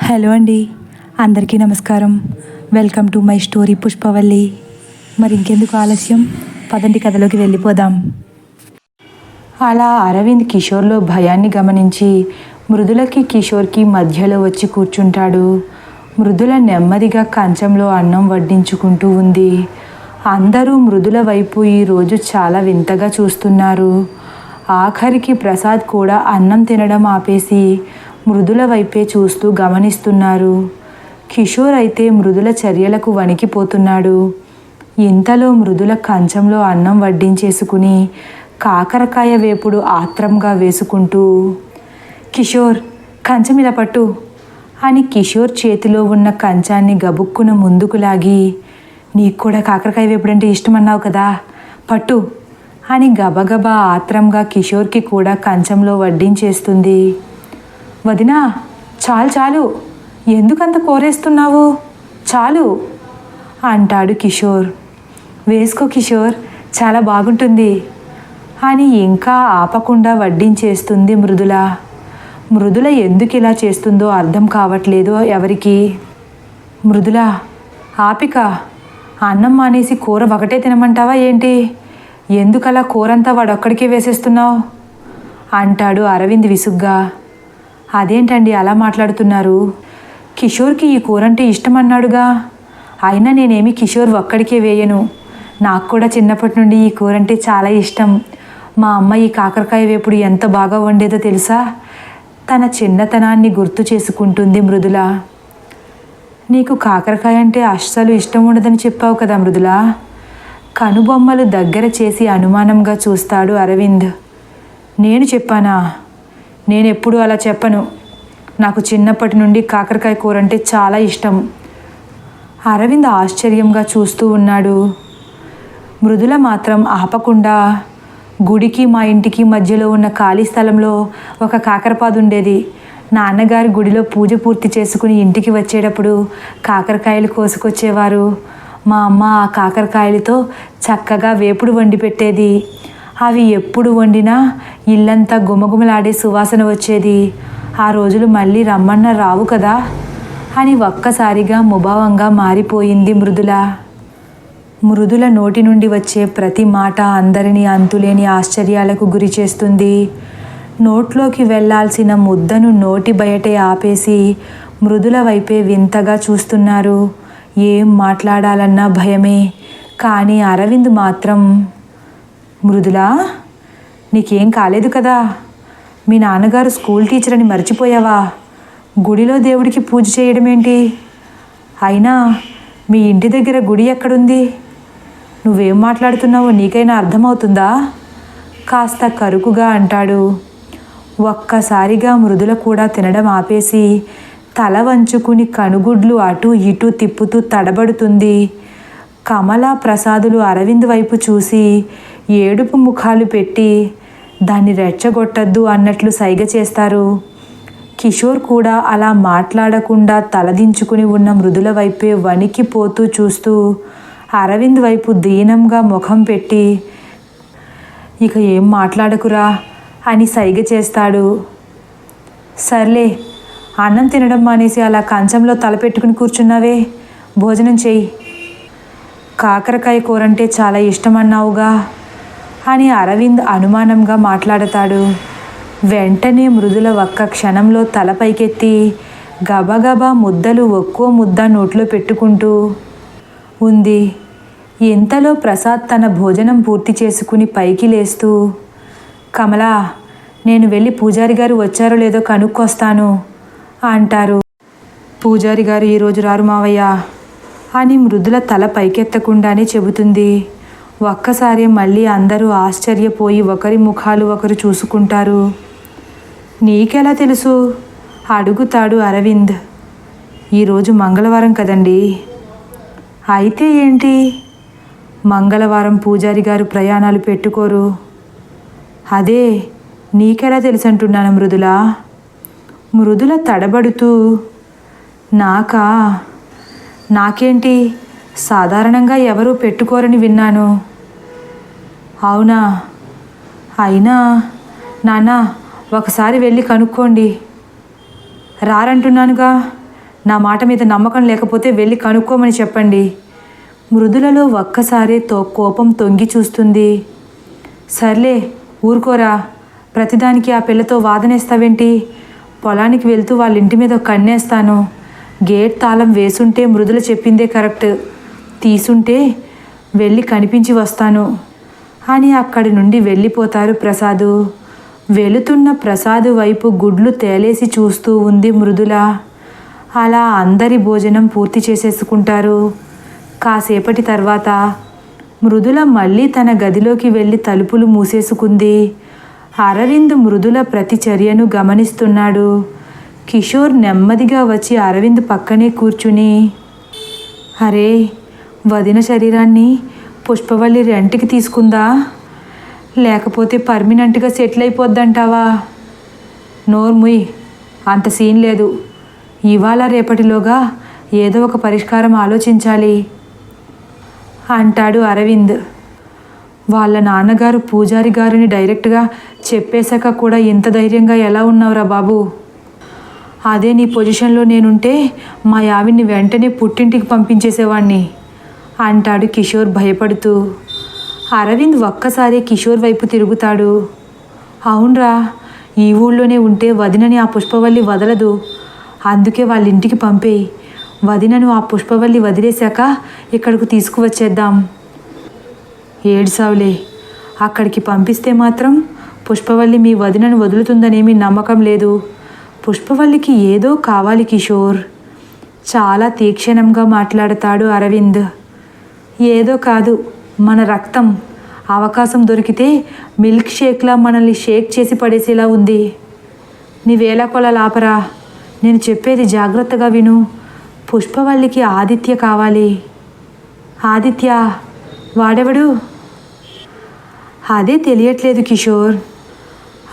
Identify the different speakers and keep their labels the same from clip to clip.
Speaker 1: Hello అండి, అందరికీ నమస్కారం. Welcome to my story Pushpavalli. మరి ఇంకెందుకు ఆలస్యం, పదండి కథలోకి వెళ్ళిపోదాం. అలా అరవింద్ కిషోర్లో భయాన్ని గమనించి మృదులకి కిషోర్కి మధ్యలో వచ్చి కూర్చుంటాడు. మృదుల నెమ్మదిగా కంచంలో అన్నం వడ్డించుకుంటూ ఉంది. అందరూ మృదుల వైపు ఈరోజు చాలా వింతగా చూస్తున్నారు. ఆఖరికి ప్రసాద్ కూడా అన్నం తినడం ఆపేసి మృదుల వైపే చూస్తూ గమనిస్తున్నారు. కిషోర్ అయితే మృదుల చర్యలకు వణికిపోతున్నాడు. ఇంతలో మృదుల కంచంలో అన్నం వడ్డించేసుకుని కాకరకాయ వేపుడు ఆత్రంగా వేసుకుంటూ, కిషోర్ కంచం ఇలా పట్టు అని కిషోర్ చేతిలో ఉన్న కంచాన్ని గబుక్కున ముందుకు లాగి, నీకు కూడా కాకరకాయ వేపుడు అంటే ఇష్టమన్నావు కదా, పట్టు అని గబగబా ఆత్రంగా కిషోర్కి కూడా కంచంలో వడ్డించేస్తుంది. వదినా, చాలు చాలు, ఎందుకంత కోరేస్తున్నావు, చాలు అంటాడు కిషోర్. వేసుకో కిషోర్, చాలా బాగుంటుంది అని ఇంకా ఆపకుండా వడ్డించేస్తుంది మృదుల. మృదుల ఎందుకు ఇలా చేస్తుందో అర్థం కావట్లేదు ఎవరికి. మృదుల, ఆపిక, అన్నం మానేసి కూర ఒకటే తినమంటావా ఏంటి, ఎందుకలా కూరంతా వాడొక్కడికే వేసేస్తున్నావు అంటాడు అరవింద్ విసుగ్గా. అదేంటండి అలా మాట్లాడుతున్నారు, కిషోర్కి ఈ కూరంటే ఇష్టమన్నాడుగా, అయినా నేనేమి కిషోర్ ఒక్కడికే వేయను, నాకు కూడా చిన్నప్పటి నుండి ఈ కూరంటే చాలా ఇష్టం. మా అమ్మ ఈ కాకరకాయ వేపుడు ఎంత బాగా వండేదో తెలుసా, తన చిన్నతనాన్ని గుర్తు చేసుకుంటుంది మృదుల. నీకు కాకరకాయ అంటే అస్సలు ఇష్టం ఉండదని చెప్పావు కదా మృదుల. కనుబొమ్మలు దగ్గర చేసి అనుమానంగా చూస్తాడు అరవింద్. నేను చెప్పానా, నేనెప్పుడూ అలా చెప్పను, నాకు చిన్నప్పటి నుండి కాకరకాయ కూర అంటే చాలా ఇష్టం. అరవింద్ ఆశ్చర్యంగా చూస్తూ ఉన్నాడు. మృదుల మాత్రం ఆపకుండా, గుడికి మా ఇంటికి మధ్యలో ఉన్న ఖాళీ స్థలంలో ఒక కాకరపాదు ఉండేది. నాన్నగారు గుడిలో పూజ పూర్తి చేసుకుని ఇంటికి వచ్చేటప్పుడు కాకరకాయలు కోసుకొచ్చేవారు. మా అమ్మ ఆ కాకరకాయలతో చక్కగా వేపుడు వండి పెట్టేది. అవి ఎప్పుడు వండినా ఇల్లంతా గుమగుమలాడే సువాసన వచ్చేది. ఆ రోజులు మళ్ళీ రమ్మన్నా రావు కదా అని ఒక్కసారిగా ముభావంగా మారిపోయింది మృదుల. మృదుల నోటి నుండి వచ్చే ప్రతి మాట అందరినీ అంతులేని ఆశ్చర్యాలకు గురి చేస్తుంది. నోట్లోకి వెళ్ళాల్సిన ముద్దను నోటి బయటే ఆపేసి మృదుల వైపే వింతగా చూస్తున్నారు. ఏం మాట్లాడాలన్నా భయమే. కానీ అరవింద్ మాత్రం, మృదుల, నీకేం కాలేదు కదా, మీ నాన్నగారు స్కూల్ టీచర్ అని మర్చిపోయావా, గుడిలో దేవుడికి పూజ చేయడం ఏంటి, అయినా మీ ఇంటి దగ్గర గుడి ఎక్కడుంది, నువ్వేం మాట్లాడుతున్నావో నీకైనా అర్థమవుతుందా కాస్త కరుకుగా అంటాడు. ఒక్కసారిగా మృదుల కూడా తినడం ఆపేసి తల వంచుకుని కనుగుడ్లు అటూ ఇటూ తిప్పుతూ తడబడుతుంది. కమల, ప్రసాదులు అరవింద్ వైపు చూసి ఏడుపు ముఖాలు పెట్టి దాన్ని రెచ్చగొట్టద్దు అన్నట్లు సైగ చేస్తారు. కిషోర్ కూడా అలా మాట్లాడకుండా తలదించుకుని ఉన్న మృదుల వైపే వణికిపోతూ చూస్తూ అరవింద్ వైపు దీనంగా ముఖం పెట్టి, ఇక ఏం మాట్లాడకురా అని సైగ చేస్తాడు. సర్లే, అన్నం తినడం మానేసి అలా కంచంలో తలపెట్టుకుని కూర్చున్నావే, భోజనం చెయ్యి, కాకరకాయ కూరంటే చాలా ఇష్టమన్నావుగా అని అరవింద్ అనుమానంగా మాట్లాడతాడు. వెంటనే మృదుల ఒక్క క్షణంలో తల పైకెత్తి గబగబా ముద్దలు ఒక్కో ముద్ద నోట్లో పెట్టుకుంటూ ఉంది. ఇంతలో ప్రసాద్ తన భోజనం పూర్తి చేసుకుని పైకి లేస్తూ, కమలా, నేను వెళ్ళి పూజారి గారు వచ్చారో లేదో కనుక్కొస్తాను అంటారు. పూజారి గారు ఈరోజు రారు మావయ్య అని మృదుల తల పైకెత్తకుండానే చెబుతుంది. ఒక్కసారి మళ్ళీ అందరూ ఆశ్చర్యపోయి ఒకరి ముఖాలు ఒకరు చూసుకుంటారు. నీకెలా తెలుసు అడుగుతాడు అరవింద్. ఈరోజు మంగళవారం కదండి. అయితే ఏంటి, మంగళవారం పూజారి గారు ప్రయాణాలు పెట్టుకోరు. అదే నీకెలా తెలుసు అంటున్నాను మృదుల. మృదుల తడబడుతూ, నాకేంటి, సాధారణంగా ఎవరూ పెట్టుకోరని విన్నాను. అవునా, అయినా నాన్న ఒకసారి వెళ్ళి కనుక్కోండి. రారంటున్నానుగా, నా మాట మీద నమ్మకం లేకపోతే వెళ్ళి కనుక్కోమని చెప్పండి. మృదులలో ఒక్కసారే కోపం తొంగి చూస్తుంది. సర్లే ఊరుకోరా, ప్రతిదానికి ఆ పిల్లతో వాదనేస్తావేంటి? పొలానికి వెళ్తూ వాళ్ళ ఇంటి మీద కన్నేస్తాను. గేట్ తాళం వేసుంటే మృదుల చెప్పిందే కరెక్ట్, తీసుంటే వెళ్ళి కనిపించి వస్తాను అని అక్కడి నుండి వెళ్ళిపోతారు ప్రసాదు. వెళుతున్న ప్రసాదు వైపు గుడ్లు తేలేసి చూస్తూ ఉంది మృదుల. అలా అందరి భోజనం పూర్తి చేసేసుకుంటారు. కాసేపటి తర్వాత మృదుల మళ్ళీ తన గదిలోకి వెళ్ళి తలుపులు మూసేసుకుంది. అరవింద్ మృదుల ప్రతి చర్యను గమనిస్తున్నాడు. కిషోర్ నెమ్మదిగా వచ్చి అరవింద్ పక్కనే కూర్చుని, అరే వదిన శరీరాన్ని పుష్పవల్లి రెంట్కి తీసుకుందా, లేకపోతే పర్మనెంట్గా సెటిల్ అయిపోద్దంటావా? నోర్ముయ్, అంత సీన్ లేదు. ఇవాళ రేపటిలోగా ఏదో ఒక పరిష్కారం ఆలోచించాలి అంటాడు అరవింద్. వాళ్ళ నాన్నగారు పూజారి గారిని డైరెక్ట్గా చెప్పేశాక కూడా ఇంత ధైర్యంగా ఎలా ఉన్నావురా బాబు? అదే నీ పొజిషన్లో నేనుంటే మా యావిని వెంటనే పుట్టింటికి పంపించేసేవాణ్ణి అంటాడు కిషోర్ భయపడుతూ. అరవింద్ ఒక్కసారి కిషోర్ వైపు తిరుగుతాడు. అవునరా, ఈ ఊళ్ళోనే ఉంటే వదినని ఆ పుష్పవల్లి వదలదు. అందుకే వాళ్ళ ఇంటికి పంపేయి. వదినను ఆ పుష్పవల్లి వదిలేశాక ఇక్కడకు తీసుకువచ్చేద్దాం. ఏడ్సావులే, అక్కడికి పంపిస్తే మాత్రం పుష్పవల్లి మీ వదినను వదులుతుందనేమీ నమ్మకం లేదు. పుష్పవల్లికి ఏదో కావాలి కిషోర్. చాలా తీక్షణంగా మాట్లాడతాడు అరవింద్. ఏదో కాదు, మన రక్తం. అవకాశం దొరికితే మిల్క్ షేక్లా మనల్ని షేక్ చేసి పడేసేలా ఉంది. నీ వేళ కొలాపరా, నేను చెప్పేది జాగ్రత్తగా విను. పుష్పవల్లికి ఆదిత్య కావాలి. ఆదిత్య? వాడెవడు? అదే తెలియట్లేదు కిషోర్.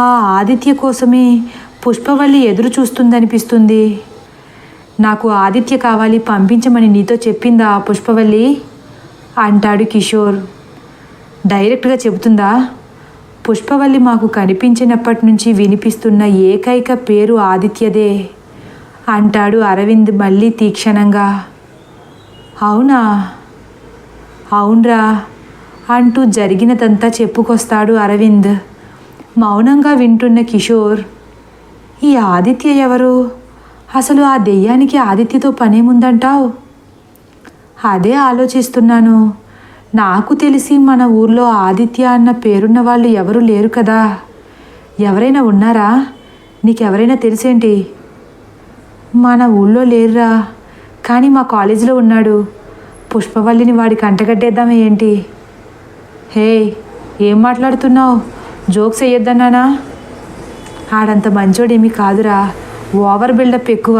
Speaker 1: ఆ ఆదిత్య కోసమే పుష్పవల్లి ఎదురు చూస్తుందనిపిస్తుంది. నాకు ఆదిత్య కావాలి, పంపించమని నీతో చెప్పిందా ఆ పుష్పవల్లి అంటాడు కిషోర్. డైరెక్ట్గా చెబుతుందా? పుష్పవల్లి మాకు కనిపించినప్పటి నుంచి వినిపిస్తున్న ఏకైక పేరు ఆదిత్యదే అంటాడు అరవింద్ మళ్ళీ తీక్షణంగా. అవునా? అవునరా అంటూ జరిగినదంతా చెప్పుకొస్తాడు అరవింద్. మౌనంగా వింటున్న కిషోర్, ఈ ఆదిత్య ఎవరు? అసలు ఆ దెయ్యానికి ఆదిత్యతో పనేముందంటావు? అదే ఆలోచిస్తున్నాను. నాకు తెలిసి మన ఊర్లో ఆదిత్య అన్న పేరున్న వాళ్ళు ఎవరు లేరు కదా. ఎవరైనా ఉన్నారా? నీకెవరైనా తెలిసేంటి? మన ఊళ్ళో లేరురా, కానీ మా కాలేజీలో ఉన్నాడు. పుష్పవల్లిని వాడికి అంటగట్టేద్దామే ఏంటి? హే, ఏం మాట్లాడుతున్నావు? జోక్స్ వేయొద్దన్నానా? ఆడంత మంచోడేమీ కాదురా, ఓవర్ బిల్డప్ ఎక్కువ.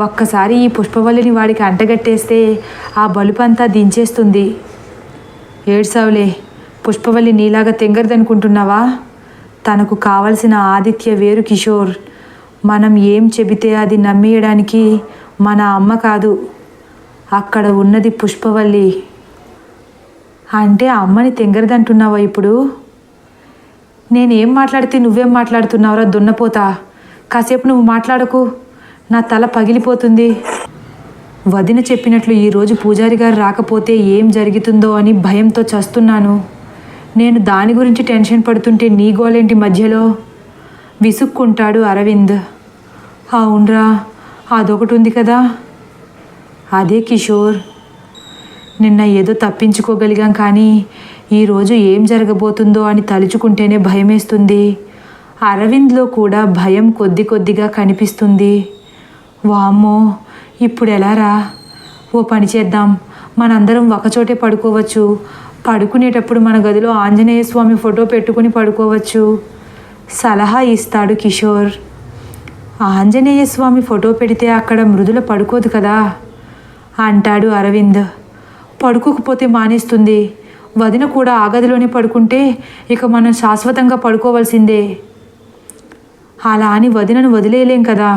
Speaker 1: ఒక్కసారి ఈ పుష్పవల్లిని వాడికి అంటగట్టేస్తే ఆ బలుపంతా దించేస్తుంది. ఏడ్సావులే, పుష్పవల్లి నీలాగా తెంగరదనుకుంటున్నావా? తనకు కావలసిన ఆదిత్య వేరు కిషోర్. మనం ఏం చెబితే అది నమ్మేయడానికి మన అమ్మ కాదు, అక్కడ ఉన్నది పుష్పవల్లి. అంటే అమ్మని తెంగరదంటున్నావా ఇప్పుడు? నేనేం మాట్లాడితే నువ్వేం మాట్లాడుతున్నావురా దున్నపోతా? కాసేపు నువ్వు మాట్లాడకు, నా తల పగిలిపోతుంది. వదిన చెప్పినట్లు ఈరోజు పూజారి గారు రాకపోతే ఏం జరుగుతుందో అని భయంతో చస్తున్నాను. నేను దాని గురించి టెన్షన్ పడుతుంటే నీ గోలేంటి మధ్యలో? విసుక్కుంటాడు అరవింద్. అవునరా, అదొకటి ఉంది కదా. అదే కిషోర్, నిన్న ఏదో తప్పించుకోగలిగాం, కానీ ఈరోజు ఏం జరగబోతుందో అని తలుచుకుంటేనే భయమేస్తుంది. అరవింద్లో కూడా భయం కొద్ది కొద్దిగా కనిపిస్తుంది. వామ్మో, ఇప్పుడు ఎలారా? ఓ పని చేద్దాం, మనందరం ఒకచోటే పడుకోవచ్చు. పడుకునేటప్పుడు మన గదిలో ఆంజనేయ స్వామి ఫోటో పెట్టుకుని పడుకోవచ్చు సలహా ఇస్తాడు కిషోర్. ఆంజనేయ స్వామి ఫోటో పెడితే అక్కడ మృదుల పడుకోదు కదా అంటాడు అరవింద్. పడుకోకపోతే మానేస్తుంది. వదిన కూడా ఆ గదిలోనే పడుకుంటే ఇక మనం శాశ్వతంగా పడుకోవాల్సిందే. అలా అని వదినను వదిలేయలేం కదా.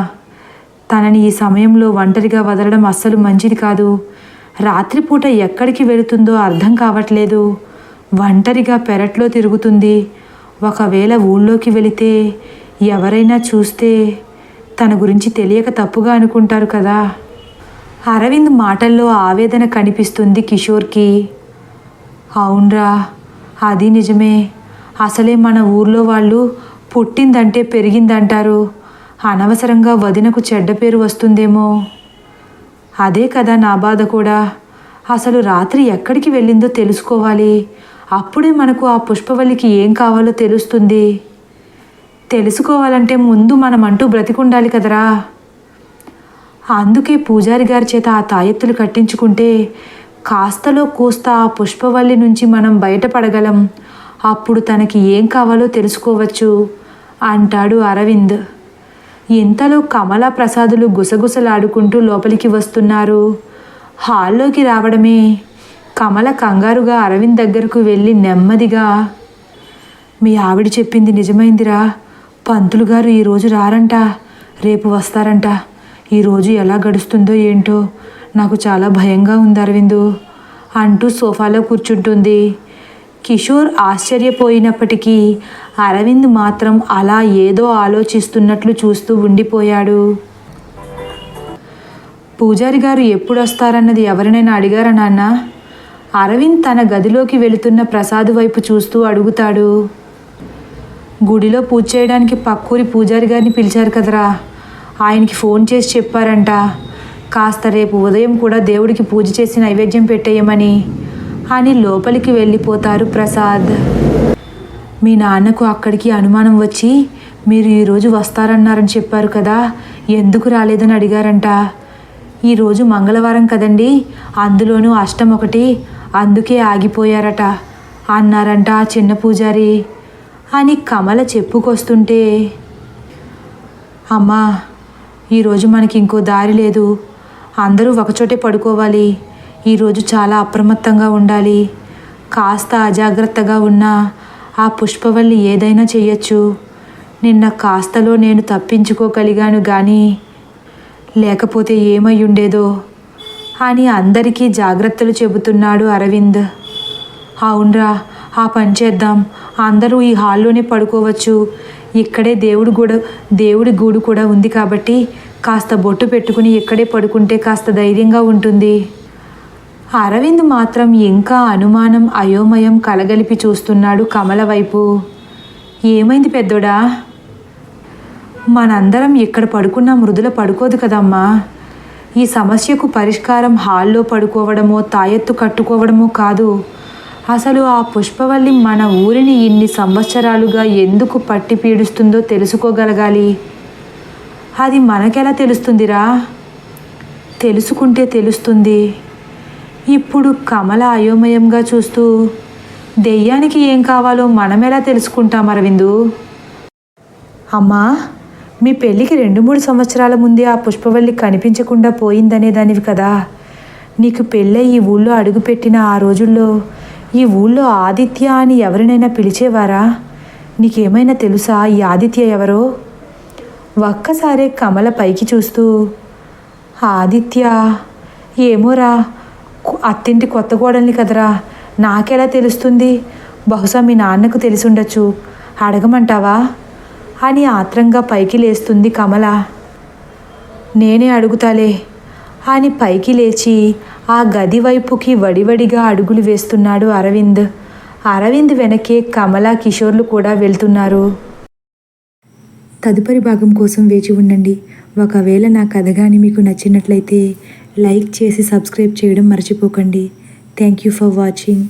Speaker 1: తనని ఈ సమయంలో ఒంటరిగా వదలడం అస్సలు మంచిది కాదు. రాత్రిపూట ఎక్కడికి వెళుతుందో అర్థం కావట్లేదు. ఒంటరిగా పెరట్లో తిరుగుతుంది. ఒకవేళ ఊళ్ళోకి వెళితే ఎవరైనా చూస్తే తన గురించి తెలియక తప్పుగా అనుకుంటారు కదా. అరవింద్ మాటల్లో ఆవేదన కనిపిస్తుంది కిషోర్కి. అవునరా, అది నిజమే. అసలే మన ఊర్లో వాళ్ళు పుట్టిందంటే పెరిగిందంటారు. అనవసరంగా వదినకు చెడ్డ పేరు వస్తుందేమో. అదే కదా నా బాధ కూడా. అసలు రాత్రి ఎక్కడికి వెళ్ళిందో తెలుసుకోవాలి. అప్పుడే మనకు ఆ పుష్పవల్లికి ఏం కావాలో తెలుస్తుంది. తెలుసుకోవాలంటే ముందు మనమంటూ బ్రతికుండాలి కదరా. అందుకే పూజారి గారి చేత ఆ తాయెత్తులు కట్టించుకుంటే కాస్తలో కూస్త ఆ పుష్పవల్లి నుంచి మనం బయటపడగలం. అప్పుడు తనకి ఏం కావాలో తెలుసుకోవచ్చు అంటాడు అరవింద్. ఇంతలో కమలా ప్రసాదులు గుసగుసలాడుకుంటూ లోపలికి వస్తున్నారు. హాల్లోకి రావడమే కమల కంగారుగా అరవింద్ దగ్గరకు వెళ్ళి నెమ్మదిగా, మీ ఆవిడ చెప్పింది నిజమైందిరా. పంతులు గారు ఈరోజు రారంట, రేపు వస్తారంట. ఈరోజు ఎలా గడుస్తుందో ఏంటో నాకు చాలా భయంగా ఉంది అరవిందు అంటూ సోఫాలో కూర్చుంటుంది. కిషోర్ ఆశ్చర్యపోయినప్పటికీ అరవింద్ మాత్రం అలా ఏదో ఆలోచిస్తున్నట్లు చూస్తూ ఉండిపోయాడు. పూజారి గారు ఎప్పుడు వస్తారన్నది ఎవరినైనా అడిగారా నాన్న? అరవింద్ తన గదిలోకి వెళుతున్న ప్రసాద్ వైపు చూస్తూ అడుగుతాడు. గుడిలో పూజ చేయడానికి పక్కూరి పూజారి గారిని పిలిచారు కదరా, ఆయనకి ఫోన్ చేసి చెప్పారంట కాస్త రేపు ఉదయం కూడా దేవుడికి పూజ చేసి నైవేద్యం పెట్టేయమని అని లోపలికి వెళ్ళిపోతారు ప్రసాద్. మీ నాన్నకు అక్కడికి అనుమానం వచ్చి మీరు ఈరోజు వస్తారన్నారని చెప్పారు కదా, ఎందుకు రాలేదని అడిగారంట. ఈరోజు మంగళవారం కదండి, అందులోనూ అష్టం ఒకటి, అందుకే ఆగిపోయారట అన్నారంట ఆ చిన్న పూజారి అని కమల చెప్పుకొస్తుంటే, అమ్మా ఈరోజు మనకి ఇంకో దారి లేదు. అందరూ ఒకచోటే పడుకోవాలి. ఈరోజు చాలా అప్రమత్తంగా ఉండాలి. కాస్త అజాగ్రత్తగా ఉన్నా ఆ పుష్పవల్లి ఏదైనా చెయ్యొచ్చు. నిన్న కాస్తలో నేను తప్పించుకోగలిగాను కానీ లేకపోతే ఏమై ఉండేదో అని అందరికీ జాగ్రత్తలు చెబుతున్నాడు అరవింద్. అవునరా, ఆ పని చేద్దాం. అందరూ ఈ హాల్లోనే పడుకోవచ్చు. ఇక్కడే దేవుడి గూడు కూడా ఉంది కాబట్టి కాస్త బొట్టు పెట్టుకుని ఇక్కడే పడుకుంటే కాస్త ధైర్యంగా ఉంటుంది. అరవింద్ మాత్రం ఇంకా అనుమానం అయోమయం కలగలిపి చూస్తున్నాడు కమల వైపు. ఏమైంది పెద్దోడా? మనందరం ఇక్కడ పడుకున్న మృదుల పడుకోదు కదమ్మా. ఈ సమస్యకు పరిష్కారం హాల్లో పడుకోవడమో తాయెత్తు కట్టుకోవడమో కాదు. అసలు ఆ పుష్పవల్లి మన ఊరిని ఇన్ని సంవత్సరాలుగా ఎందుకు పట్టి పీడిస్తుందో తెలుసుకోగలగాలి. అది మనకెలా తెలుస్తుందిరా? తెలుసుకుంటే తెలుస్తుంది. ఇప్పుడు కమల అయోమయంగా చూస్తూ, దెయ్యానికి ఏం కావాలో మనమెలా తెలుసుకుంటాం అరవిందు? అమ్మా, మీ పెళ్ళికి 2-3 సంవత్సరాల ముందే ఆ పుష్పవల్లి కనిపించకుండా పోయిందనేదానివి కదా. నీకు పెళ్ళై ఈ ఊళ్ళో అడుగుపెట్టిన ఆ రోజుల్లో ఈ ఊళ్ళో ఆదిత్య అని ఎవరినైనా పిలిచేవారా? నీకేమైనా తెలుసా ఈ ఆదిత్య ఎవరో? ఒక్కసారే కమల పైకి చూస్తూ, ఆదిత్య ఏమోరా, అత్తింటి కొత్త కోడల్ని కదరా, నాకెలా తెలుస్తుంది? బహుశా మీ నాన్నకు తెలిసి ఉండొచ్చు, అడగమంటావా అని ఆత్రంగా పైకి లేస్తుంది కమల. నేనే అడుగుతాలే అని పైకి లేచి ఆ గది వైపుకి వడివడిగా అడుగులు వేస్తున్నాడు అరవింద్. అరవింద్ వెనకే కమల, కిషోర్లు కూడా వెళ్తున్నారు. తదుపరి భాగం కోసం వేచి ఉండండి. ఒకవేళ నా కథ కానీ మీకు నచ్చినట్లయితే లైక్ చేసి సబ్స్క్రైబ్ చేయడం మర్చిపోకండి. Thank you for watching.